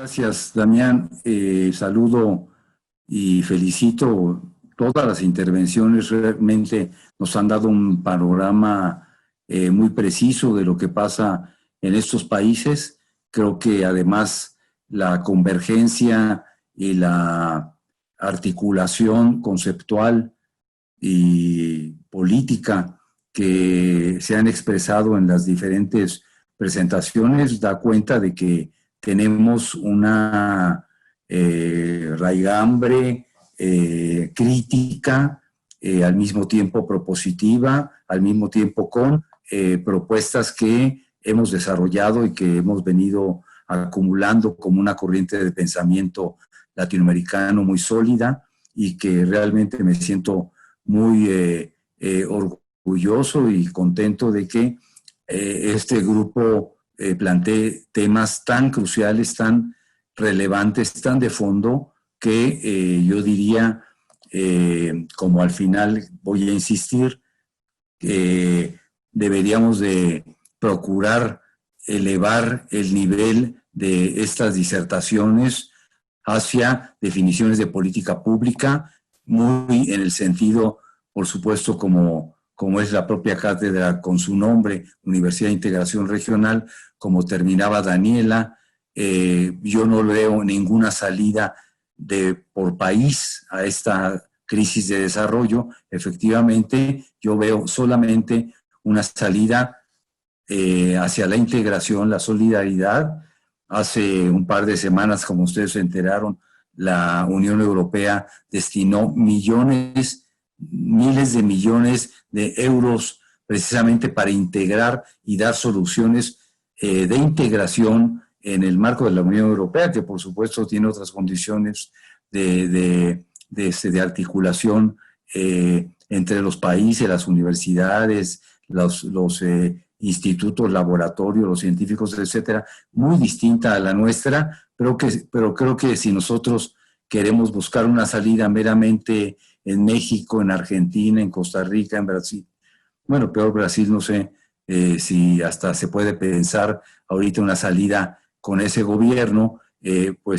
Gracias, Damián. Saludo y felicito todas las intervenciones. Realmente nos han dado un panorama muy preciso de lo que pasa en estos países. Creo que además la convergencia y la articulación conceptual y política que se han expresado en las diferentes presentaciones da cuenta de que tenemos una raigambre crítica, al mismo tiempo propositiva, al mismo tiempo con propuestas que hemos desarrollado y que hemos venido acumulando como una corriente de pensamiento latinoamericano muy sólida y que realmente me siento muy orgulloso y contento de que este grupo plantee temas tan cruciales, tan relevantes, tan de fondo, que yo diría, como al final voy a insistir, que deberíamos de procurar elevar el nivel de estas disertaciones hacia definiciones de política pública, muy en el sentido, por supuesto, como es la propia cátedra con su nombre, Universidad de Integración Regional, como terminaba Daniela. Yo no veo ninguna salida por país a esta crisis de desarrollo. Efectivamente, yo veo solamente una salida hacia la integración, la solidaridad. Hace un par de semanas, como ustedes se enteraron, la Unión Europea destinó miles de millones de euros precisamente para integrar y dar soluciones de integración en el marco de la Unión Europea, que por supuesto tiene otras condiciones de articulación entre los países, las universidades, los institutos, laboratorios, los científicos, etcétera, muy distinta a la nuestra, pero creo que si nosotros queremos buscar una salida meramente en México, en Argentina, en Costa Rica, en Brasil, bueno, peor Brasil, no sé si hasta se puede pensar ahorita una salida con ese gobierno, o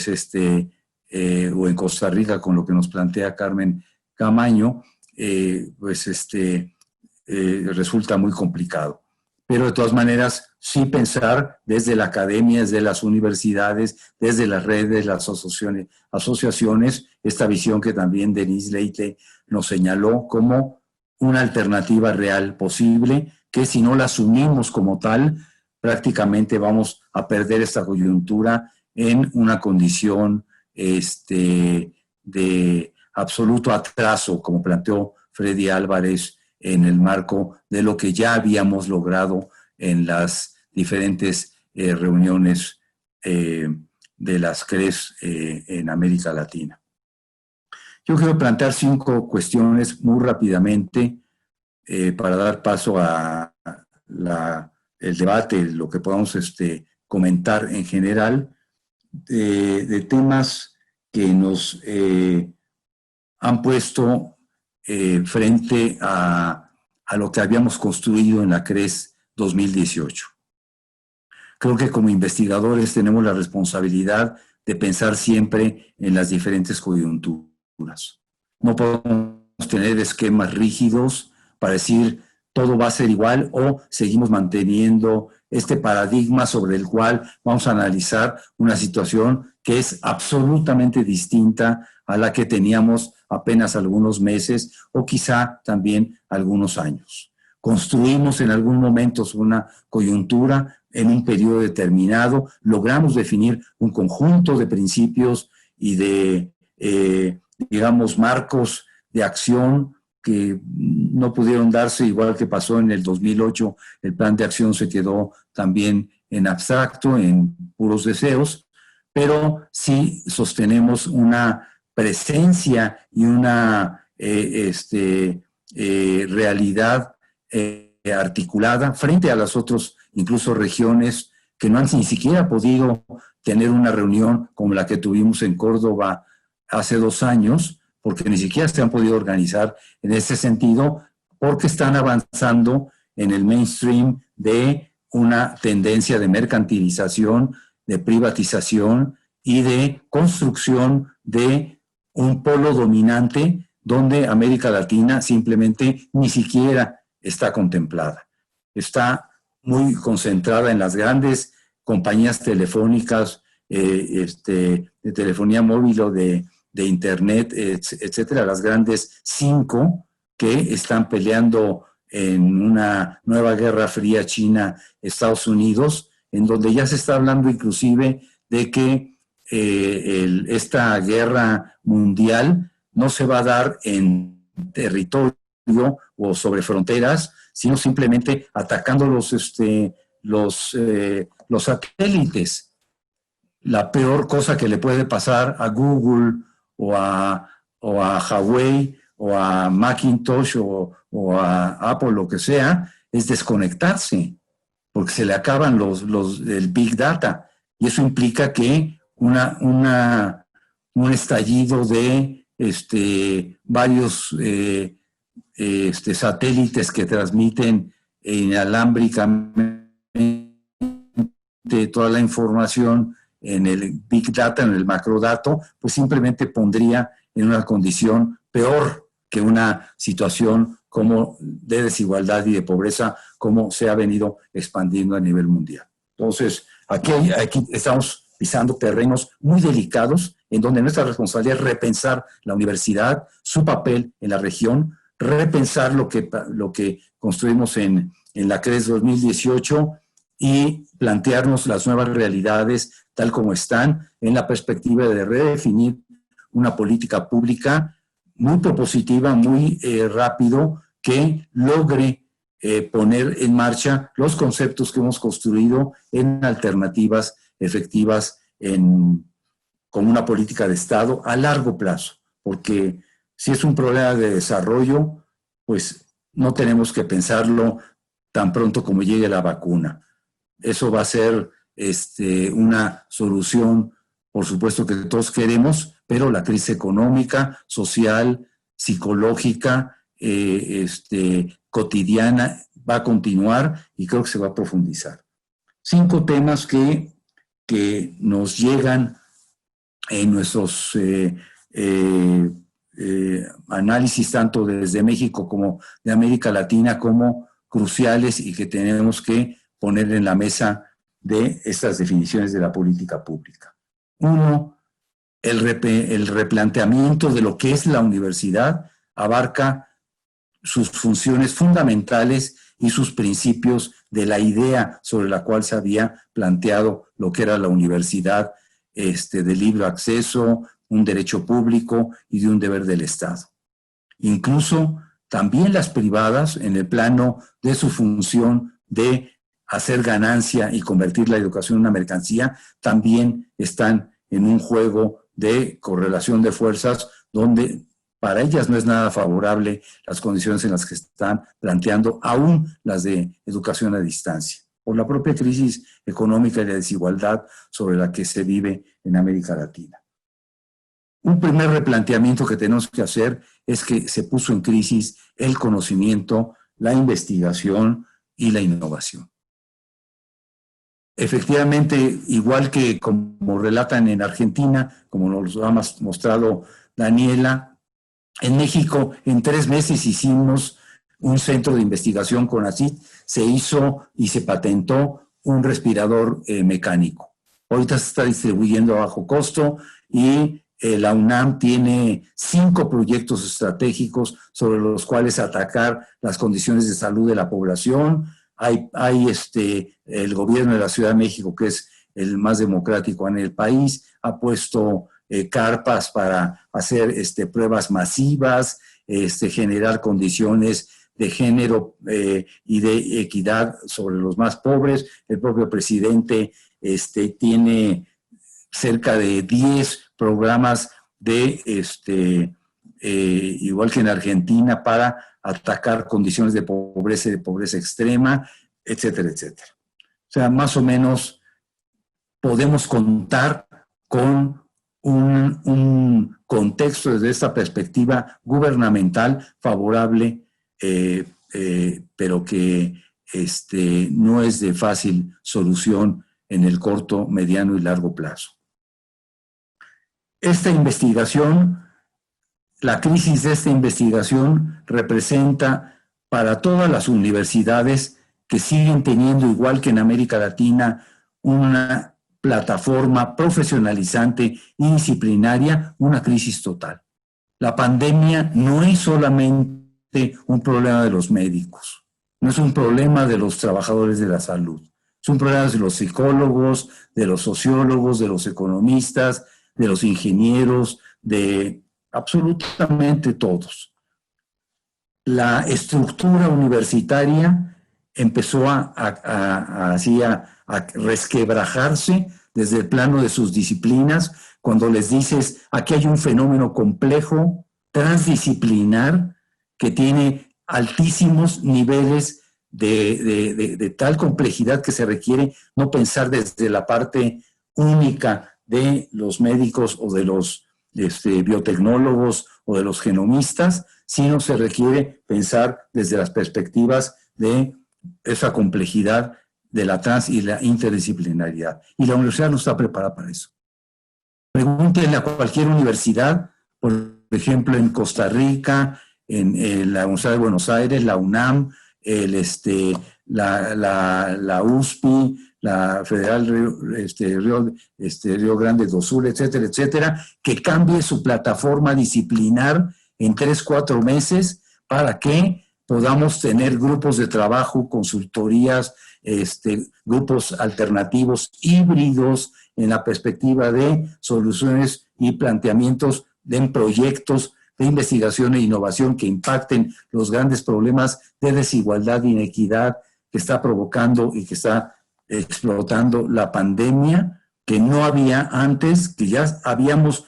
en Costa Rica con lo que nos plantea Carmen Camaño, resulta muy complicado. Pero de todas maneras, sí pensar desde la academia, desde las universidades, desde las redes, las asociaciones, esta visión que también Denise Leite nos señaló como una alternativa real posible, que si no la asumimos como tal, prácticamente vamos a perder esta coyuntura en una condición de absoluto atraso, como planteó Freddy Álvarez, en el marco de lo que ya habíamos logrado en las diferentes reuniones de las CRES en América Latina. Yo quiero plantear 5 cuestiones muy rápidamente para dar paso a el debate, lo que podamos comentar en general, de temas que nos han puesto frente a lo que habíamos construido en la CRES 2018. Creo que como investigadores tenemos la responsabilidad de pensar siempre en las diferentes coyunturas. No podemos tener esquemas rígidos para decir todo va a ser igual o seguimos manteniendo este paradigma sobre el cual vamos a analizar una situación que es absolutamente distinta a la que teníamos apenas algunos meses o quizá también algunos años. Construimos en algún momento una coyuntura en un periodo determinado, logramos definir un conjunto de principios y de, digamos, marcos de acción que no pudieron darse, igual que pasó en el 2008, el plan de acción se quedó también en abstracto, en puros deseos, pero sí sostenemos una presencia y una realidad articulada frente a las otras, incluso regiones que no han ni siquiera podido tener una reunión como la que tuvimos en Córdoba hace 2 años, porque ni siquiera se han podido organizar en ese sentido, porque están avanzando en el mainstream de una tendencia de mercantilización, de privatización y de construcción de un polo dominante donde América Latina simplemente ni siquiera está contemplada. Está muy concentrada en las grandes compañías telefónicas, de telefonía móvil o de internet, etcétera, las grandes 5 que están peleando en una nueva guerra fría China-Estados Unidos, en donde ya se está hablando inclusive de que esta guerra mundial no se va a dar en territorio o sobre fronteras, sino simplemente atacando los satélites. La peor cosa que le puede pasar a Google o a Huawei o a Macintosh o a Apple, lo que sea, es desconectarse, porque se le acaban el Big Data. Y eso implica que un estallido de varios satélites que transmiten inalámbricamente toda la información en el Big Data, en el macrodato, pues simplemente pondría en una condición peor que una situación como de desigualdad y de pobreza como se ha venido expandiendo a nivel mundial. Entonces, aquí estamos pisando terrenos muy delicados en donde nuestra responsabilidad es repensar la universidad, su papel en la región, repensar lo que construimos en la CRES 2018 y plantearnos las nuevas realidades tal como están en la perspectiva de redefinir una política pública muy propositiva, muy rápido, que logre poner en marcha los conceptos que hemos construido en alternativas efectivas con una política de Estado a largo plazo, porque si es un problema de desarrollo, pues no tenemos que pensarlo tan pronto como llegue la vacuna. Eso va a ser una solución, por supuesto, que todos queremos, pero la crisis económica, social, psicológica, cotidiana va a continuar y creo que se va a profundizar. 5 temas que nos llegan en nuestros análisis tanto desde México como de América Latina como cruciales y que tenemos que poner en la mesa de estas definiciones de la política pública. 1, el replanteamiento de lo que es la universidad abarca sus funciones fundamentales y sus principios de la idea sobre la cual se había planteado lo que era la universidad, de libre acceso, un derecho público y de un deber del Estado. Incluso también las privadas, en el plano de su función de hacer ganancia y convertir la educación en una mercancía, también están en un juego de correlación de fuerzas donde para ellas no es nada favorable las condiciones en las que están planteando, aún las de educación a distancia, por la propia crisis económica y la desigualdad sobre la que se vive en América Latina. Un primer replanteamiento que tenemos que hacer es que se puso en crisis el conocimiento, la investigación y la innovación. Efectivamente, igual que como relatan en Argentina, como nos ha mostrado Daniela, en México en 3 meses hicimos un centro de investigación con CONACYT, se hizo y se patentó un respirador mecánico. Ahorita se está distribuyendo a bajo costo y la UNAM tiene 5 proyectos estratégicos sobre los cuales atacar las condiciones de salud de la población. Hay el gobierno de la Ciudad de México, que es el más democrático en el país, ha puesto carpas para hacer pruebas masivas, generar condiciones de género y de equidad sobre los más pobres. El propio presidente tiene cerca de 10 programas igual que en Argentina, para atacar condiciones de pobreza extrema, etcétera, etcétera. O sea, más o menos podemos contar con un contexto desde esta perspectiva gubernamental favorable, pero que no es de fácil solución en el corto, mediano y largo plazo. esta investigación, la crisis de esta investigación representa para todas las universidades que siguen teniendo, igual que en América Latina, una plataforma profesionalizante y disciplinaria, una crisis total. La pandemia no es solamente un problema de los médicos, no es un problema de los trabajadores de la salud, es un problema de los psicólogos, de los sociólogos, de los economistas, de los ingenieros, de absolutamente todos. La estructura universitaria empezó a resquebrajarse desde el plano de sus disciplinas, cuando les dices, aquí hay un fenómeno complejo, transdisciplinar, que tiene altísimos niveles de tal complejidad que se requiere no pensar desde la parte única de los médicos o de los biotecnólogos o de los genomistas, sino se requiere pensar desde las perspectivas de esa complejidad de la trans y la interdisciplinariedad. Y la universidad no está preparada para eso. Pregúntenle a cualquier universidad, por ejemplo, en Costa Rica, en la Universidad de Buenos Aires, la UNAM, la USPI, la Federal Río Grande do Sul, etcétera, etcétera, que cambie su plataforma disciplinar en 3-4 meses para que podamos tener grupos de trabajo, consultorías, grupos alternativos híbridos en la perspectiva de soluciones y planteamientos de proyectos de investigación e innovación que impacten los grandes problemas de desigualdad e inequidad que está provocando y que está explotando la pandemia, que no había antes, que ya habíamos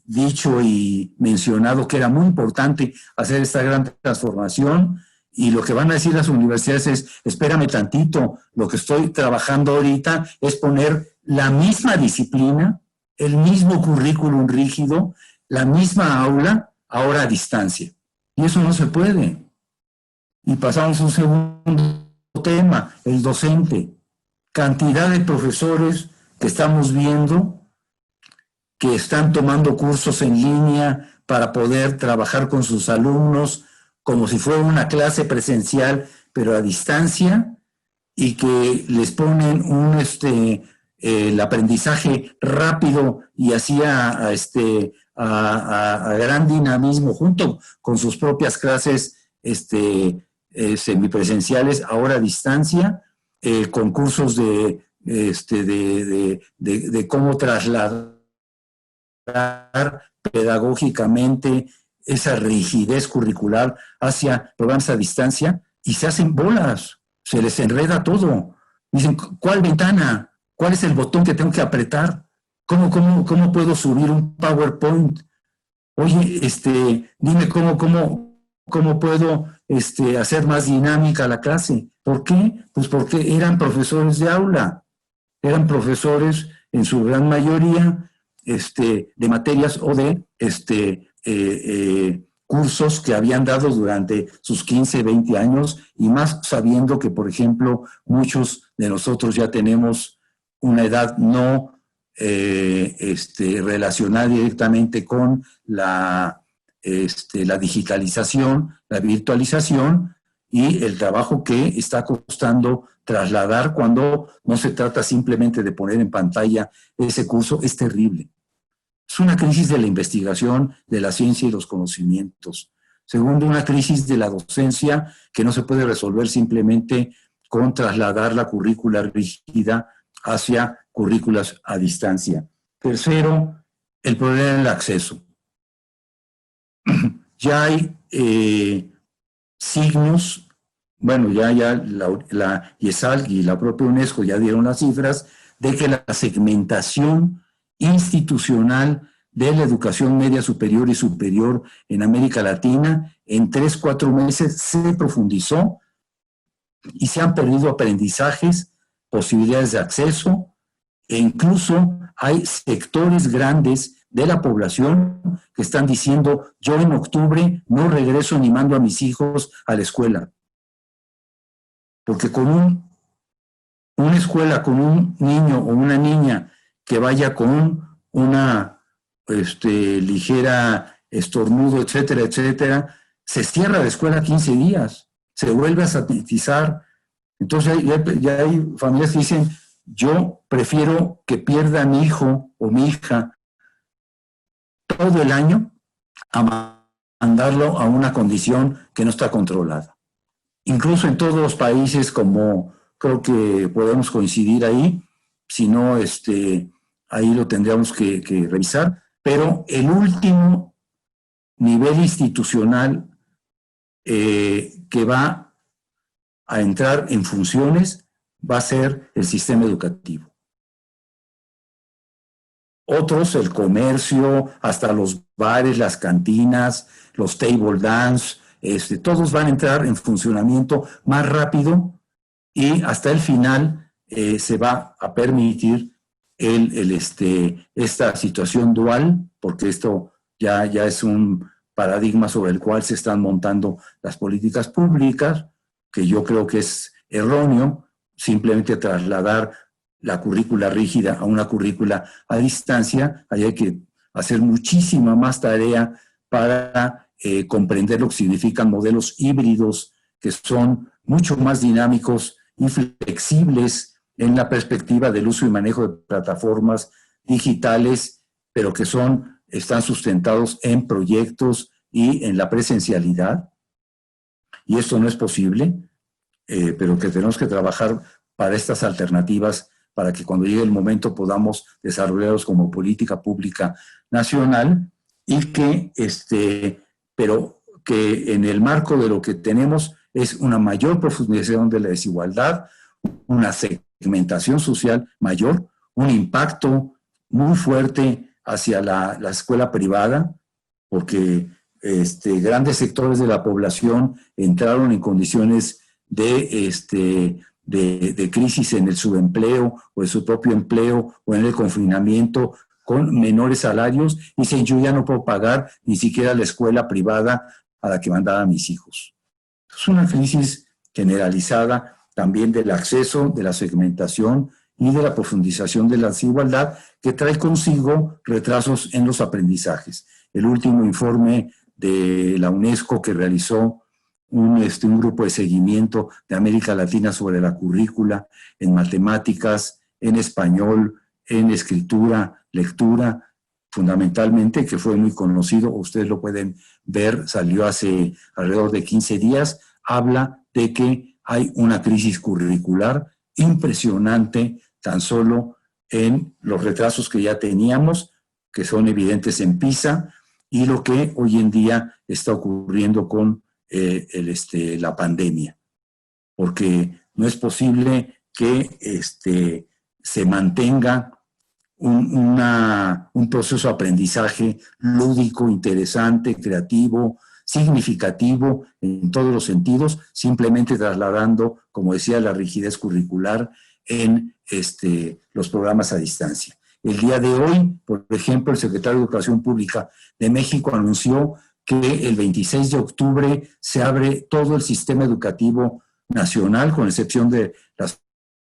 dicho y mencionado que era muy importante hacer esta gran transformación, y lo que van a decir las universidades es, espérame tantito, lo que estoy trabajando ahorita es poner la misma disciplina, el mismo currículum rígido, la misma aula, ahora a distancia. Y eso no se puede. Y pasamos a un segundo tema, el docente. Cantidad de profesores que estamos viendo que están tomando cursos en línea para poder trabajar con sus alumnos como si fuera una clase presencial, pero a distancia, y que les ponen el aprendizaje rápido y así a gran dinamismo, junto con sus propias clases semipresenciales, ahora a distancia, con cursos de cómo trasladar pedagógicamente esa rigidez curricular hacia programas a distancia, y se hacen bolas, se les enreda todo. Dicen, ¿cuál ventana? ¿Cuál es el botón que tengo que apretar? ¿Cómo puedo subir un PowerPoint? Oye, dime cómo puedo hacer más dinámica la clase. ¿Por qué? Pues porque eran profesores de aula, eran profesores en su gran mayoría de materias o de cursos que habían dado durante sus 15, 20 años, y más sabiendo que, por ejemplo, muchos de nosotros ya tenemos una edad no relacionada directamente con la digitalización, la virtualización y el trabajo que está costando trasladar cuando no se trata simplemente de poner en pantalla ese curso. Es terrible. Es una crisis de la investigación, de la ciencia y los conocimientos. Segundo, una crisis de la docencia que no se puede resolver simplemente con trasladar la currícula rígida hacia currículas a distancia. Tercero, el problema del acceso. Ya hay signos, bueno, ya la IESALC y la propia UNESCO ya dieron las cifras de que la segmentación institucional de la educación media superior y superior en América Latina en 3-4 meses se profundizó y se han perdido aprendizajes, posibilidades de acceso, e incluso hay sectores grandes de la población que están diciendo, yo en octubre no regreso ni mando a mis hijos a la escuela, porque con una escuela, con un niño o una niña que vaya con una ligera estornudo, etcétera, etcétera, se cierra la escuela 15 días, se vuelve a sanitizar. Entonces ya hay familias que dicen, yo prefiero que pierda a mi hijo o mi hija todo el año a mandarlo a una condición que no está controlada. Incluso en todos los países, como creo que podemos coincidir ahí, si no, ahí lo tendríamos que revisar, pero el último nivel institucional que va a entrar en funciones va a ser el sistema educativo. Otros, el comercio, hasta los bares, las cantinas, los table dance, todos van a entrar en funcionamiento más rápido y hasta el final se va a permitir esta situación dual, porque esto ya es un paradigma sobre el cual se están montando las políticas públicas, que yo creo que es erróneo simplemente trasladar la currícula rígida a una currícula a distancia. Ahí hay que hacer muchísima más tarea para comprender lo que significan modelos híbridos, que son mucho más dinámicos y flexibles en la perspectiva del uso y manejo de plataformas digitales, pero que están sustentados en proyectos y en la presencialidad. Y esto no es posible, pero que tenemos que trabajar para estas alternativas, para que cuando llegue el momento podamos desarrollarlos como política pública nacional y pero que en el marco de lo que tenemos es una mayor profundización de la desigualdad, una segmentación social mayor, un impacto muy fuerte hacia la escuela privada, porque grandes sectores de la población entraron en condiciones de crisis en el subempleo o en su propio empleo o en el confinamiento con menores salarios y dicen, yo ya no puedo pagar ni siquiera la escuela privada a la que mandaba a mis hijos. Es una crisis generalizada también del acceso, de la segmentación y de la profundización de la desigualdad que trae consigo retrasos en los aprendizajes. El último informe de la UNESCO que realizó un grupo de seguimiento de América Latina sobre la currícula en matemáticas, en español, en escritura, lectura, fundamentalmente, que fue muy conocido, ustedes lo pueden ver, salió hace alrededor de 15 días, habla de que hay una crisis curricular impresionante tan solo en los retrasos que ya teníamos, que son evidentes en PISA, y lo que hoy en día está ocurriendo con la pandemia, porque no es posible que se mantenga un proceso de aprendizaje lúdico, interesante, creativo, significativo en todos los sentidos, simplemente trasladando, como decía, la rigidez curricular en los programas a distancia. El día de hoy, por ejemplo, el secretario de Educación Pública de México anunció que el 26 de octubre se abre todo el sistema educativo nacional, con excepción de las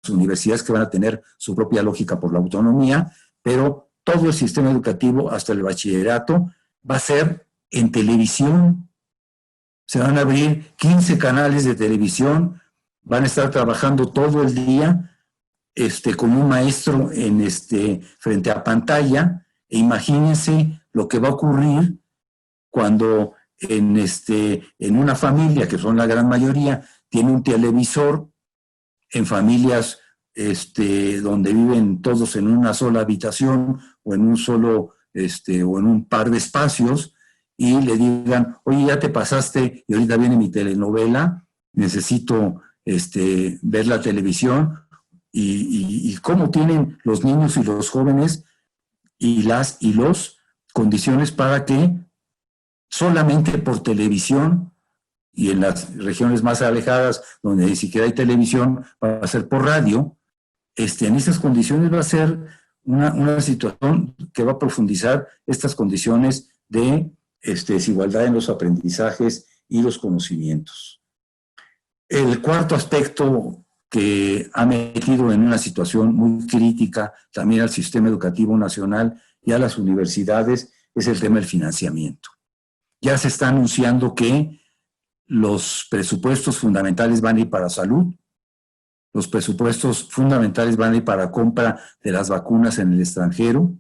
universidades que van a tener su propia lógica por la autonomía, pero todo el sistema educativo, hasta el bachillerato, va a ser en televisión. Se van a abrir 15 canales de televisión, van a estar trabajando todo el día con un maestro frente a pantalla, e imagínense lo que va a ocurrir cuando en una familia, que son la gran mayoría, tiene un televisor, en familias donde viven todos en una sola habitación o en un solo, o en un par de espacios, y le digan, oye, ya te pasaste y ahorita viene mi telenovela, necesito ver la televisión, y cómo tienen los niños y los jóvenes y los condiciones para que solamente por televisión, y en las regiones más alejadas donde ni siquiera hay televisión, va a ser por radio, en esas condiciones va a ser una situación que va a profundizar estas condiciones de desigualdad en los aprendizajes y los conocimientos. El cuarto aspecto que ha metido en una situación muy crítica también al sistema educativo nacional y a las universidades es el tema del financiamiento. Ya se está anunciando que los presupuestos fundamentales van a ir para salud, los presupuestos fundamentales van a ir para compra de las vacunas en el extranjero,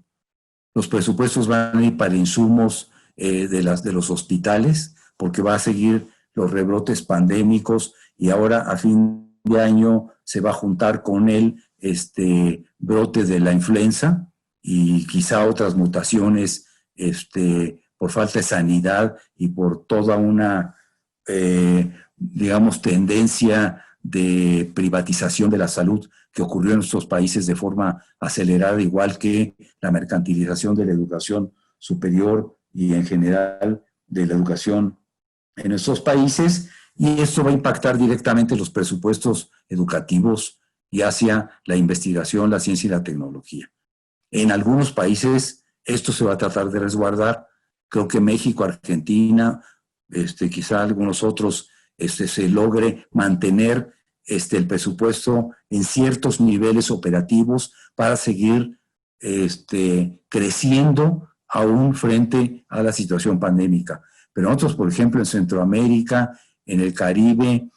los presupuestos van a ir para insumos de los hospitales, porque va a seguir los rebrotes pandémicos y ahora a fin de año se va a juntar con el brote de la influenza y quizá otras mutaciones por falta de sanidad y por toda una, digamos, tendencia de privatización de la salud que ocurrió en nuestros países de forma acelerada, igual que la mercantilización de la educación superior y en general de la educación en nuestros países, y esto va a impactar directamente los presupuestos educativos y hacia la investigación, la ciencia y la tecnología. En algunos países esto se va a tratar de resguardar. Creo que México, Argentina, quizá algunos otros, se logre mantener el presupuesto en ciertos niveles operativos para seguir creciendo aún frente a la situación pandémica. Pero nosotros, por ejemplo, en Centroamérica, en el Caribe,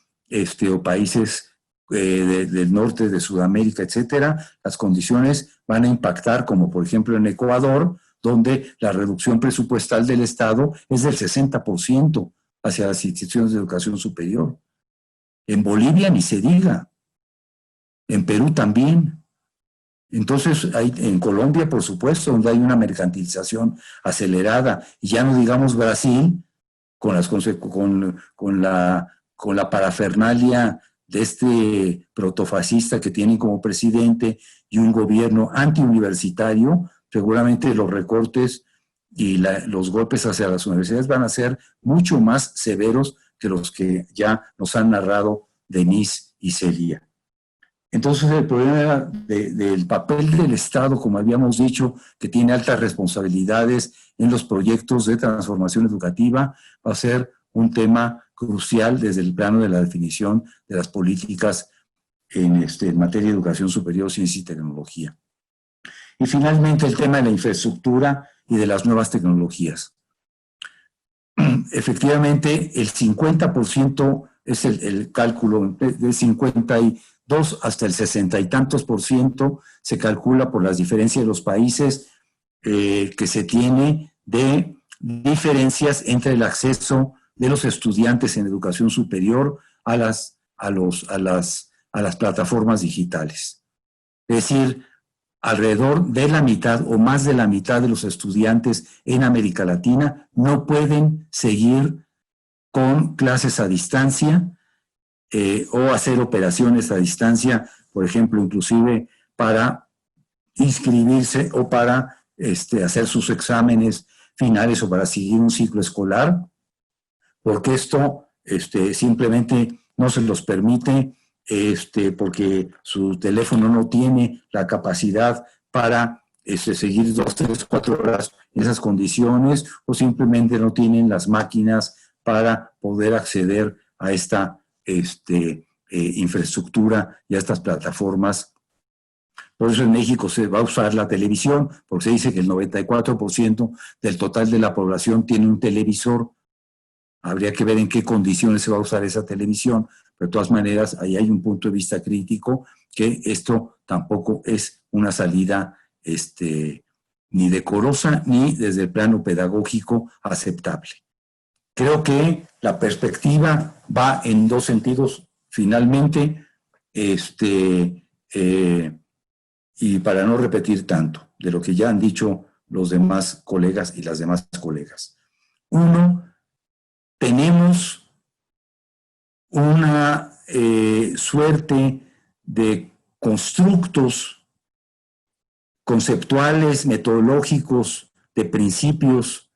o países del norte de Sudamérica, etcétera, las condiciones van a impactar, como por ejemplo en Ecuador, donde la reducción presupuestal del Estado es del 60% hacia las instituciones de educación superior. En Bolivia ni se diga. En Perú también. Entonces, en Colombia, por supuesto, donde hay una mercantilización acelerada, y ya no digamos Brasil, con la parafernalia de este protofascista que tienen como presidente y un gobierno antiuniversitario, seguramente los recortes y los golpes hacia las universidades van a ser mucho más severos que los que ya nos han narrado Denise y Celia. Entonces el problema del papel del Estado, como habíamos dicho, que tiene altas responsabilidades en los proyectos de transformación educativa, va a ser un tema crucial desde el plano de la definición de las políticas en materia de educación superior, ciencia y tecnología. Y finalmente el tema de la infraestructura y de las nuevas tecnologías. Efectivamente, el 50% es el cálculo, de 52 hasta el 60 y tantos por ciento se calcula por las diferencias de los países que se tiene de diferencias entre el acceso de los estudiantes en educación superior a las plataformas digitales. Es decir, alrededor de la mitad o más de la mitad de los estudiantes en América Latina no pueden seguir con clases a distancia o hacer operaciones a distancia, por ejemplo, inclusive para inscribirse o para hacer sus exámenes finales o para seguir un ciclo escolar, porque esto simplemente no se los permite, porque su teléfono no tiene la capacidad para seguir 2, 3, 4 horas en esas condiciones, o simplemente no tienen las máquinas para poder acceder a esta infraestructura y a estas plataformas. Por eso en México se va a usar la televisión, porque se dice que el 94% del total de la población tiene un televisor. Habría que ver en qué condiciones se va a usar esa televisión, pero de todas maneras ahí hay un punto de vista crítico, que esto tampoco es una salida ni decorosa ni desde el plano pedagógico aceptable. Creo que la perspectiva va en dos sentidos finalmente, y para no repetir tanto de lo que ya han dicho los demás colegas y las demás colegas. Uno, tenemos una suerte de constructos conceptuales, metodológicos, de principios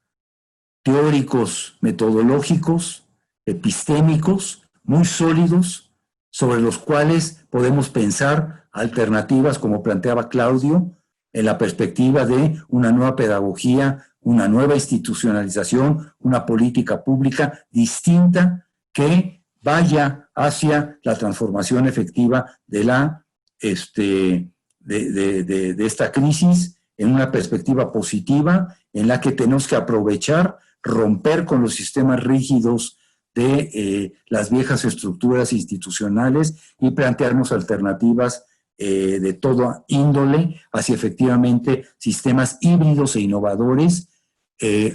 teóricos, metodológicos, epistémicos, muy sólidos, sobre los cuales podemos pensar alternativas, como planteaba Claudio, en la perspectiva de una nueva pedagogía, una nueva institucionalización, una política pública distinta que vaya hacia la transformación efectiva de esta crisis en una perspectiva positiva en la que tenemos que aprovechar, romper con los sistemas rígidos de las viejas estructuras institucionales y plantearnos alternativas de toda índole hacia efectivamente sistemas híbridos e innovadores,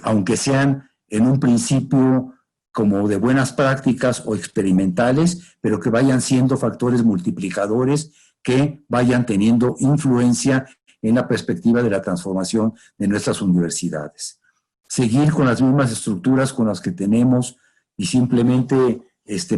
aunque sean en un principio como de buenas prácticas o experimentales, pero que vayan siendo factores multiplicadores que vayan teniendo influencia en la perspectiva de la transformación de nuestras universidades. Seguir con las mismas estructuras con las que tenemos y simplemente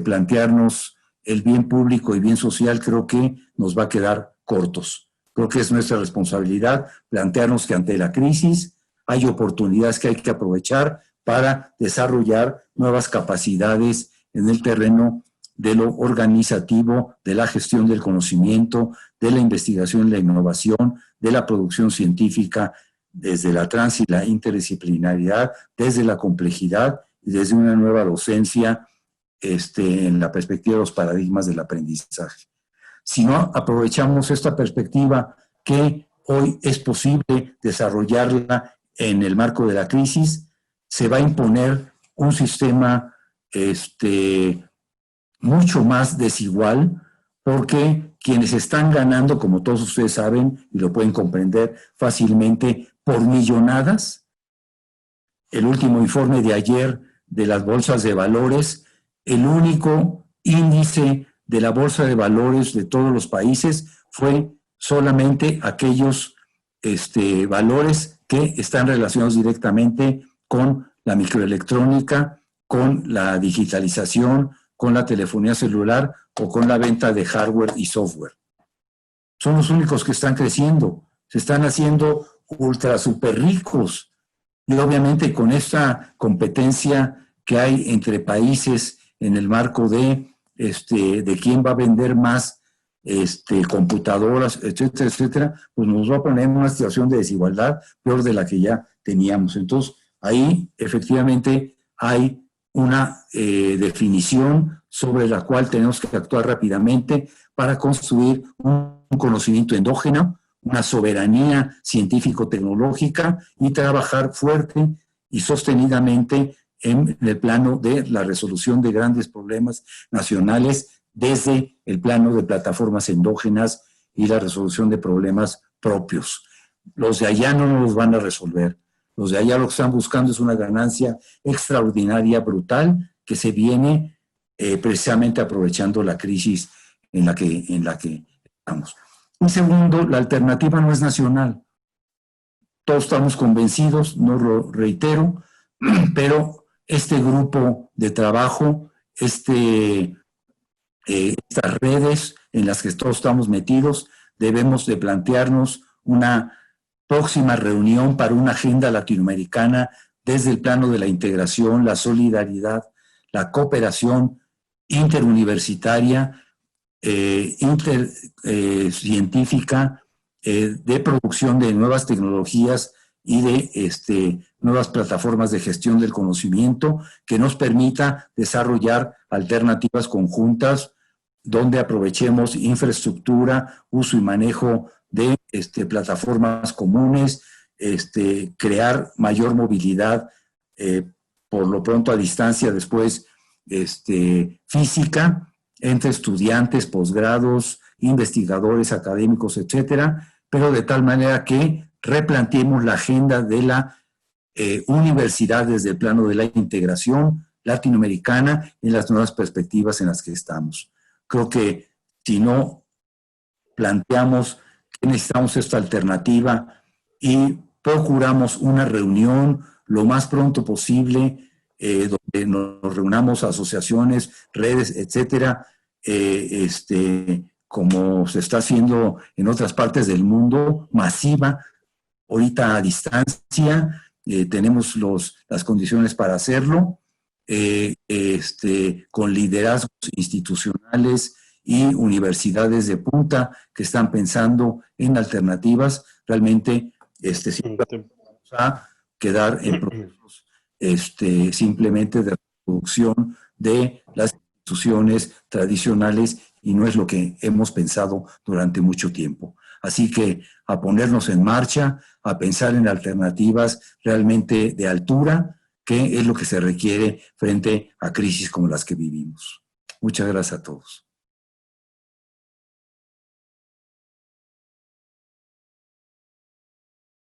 plantearnos el bien público y bien social, creo que nos va a quedar cortos. Creo que es nuestra responsabilidad plantearnos que ante la crisis hay oportunidades que hay que aprovechar para desarrollar nuevas capacidades en el terreno de lo organizativo, de la gestión del conocimiento, de la investigación y la innovación, de la producción científica, desde la trans y la interdisciplinaridad, desde la complejidad y desde una nueva docencia en la perspectiva de los paradigmas del aprendizaje. Si no aprovechamos esta perspectiva que hoy es posible desarrollarla en el marco de la crisis, se va a imponer un sistema mucho más desigual, porque quienes están ganando, como todos ustedes saben, y lo pueden comprender fácilmente, por millonadas. El último informe de ayer de las bolsas de valores, el único índice de la bolsa de valores de todos los países fue solamente aquellos valores que están relacionados directamente con la microelectrónica, con la digitalización, con la telefonía celular o con la venta de hardware y software. Son los únicos que están creciendo, se están haciendo ultra super ricos. Y obviamente con esta competencia que hay entre países en el marco de quién va a vender más computadoras, etcétera, etcétera, pues nos va a poner en una situación de desigualdad peor de la que ya teníamos. Entonces, ahí efectivamente hay una definición sobre la cual tenemos que actuar rápidamente para construir un conocimiento endógeno, una soberanía científico-tecnológica y trabajar fuerte y sostenidamente en el plano de la resolución de grandes problemas nacionales desde el plano de plataformas endógenas y la resolución de problemas propios. Los de allá no nos los van a resolver. Los de allá lo que están buscando es una ganancia extraordinaria, brutal, que se viene precisamente aprovechando la crisis en la que estamos. Y segundo, la alternativa no es nacional. Todos estamos convencidos, no lo reitero, pero este grupo de trabajo, estas redes en las que todos estamos metidos, debemos de plantearnos una próxima reunión para una agenda latinoamericana desde el plano de la integración, la solidaridad, la cooperación interuniversitaria, científica, de producción de nuevas tecnologías y de nuevas plataformas de gestión del conocimiento que nos permita desarrollar alternativas conjuntas donde aprovechemos infraestructura, uso y manejo de plataformas comunes, crear mayor movilidad, por lo pronto a distancia, después física, entre estudiantes, posgrados, investigadores, académicos, etcétera, pero de tal manera que replanteemos la agenda de la universidad desde el plano de la integración latinoamericana en las nuevas perspectivas en las que estamos. Creo que si no planteamos que necesitamos esta alternativa y procuramos una reunión lo más pronto posible, donde nos reunamos asociaciones, redes, etcétera, como se está haciendo en otras partes del mundo, masiva, ahorita a distancia, tenemos las condiciones para hacerlo, con liderazgos institucionales y universidades de punta que están pensando en alternativas. Realmente siempre vamos a quedar en procesos simplemente de reproducción de las instituciones tradicionales y no es lo que hemos pensado durante mucho tiempo. Así que a ponernos en marcha, a pensar en alternativas realmente de altura, que es lo que se requiere frente a crisis como las que vivimos. Muchas gracias a todos.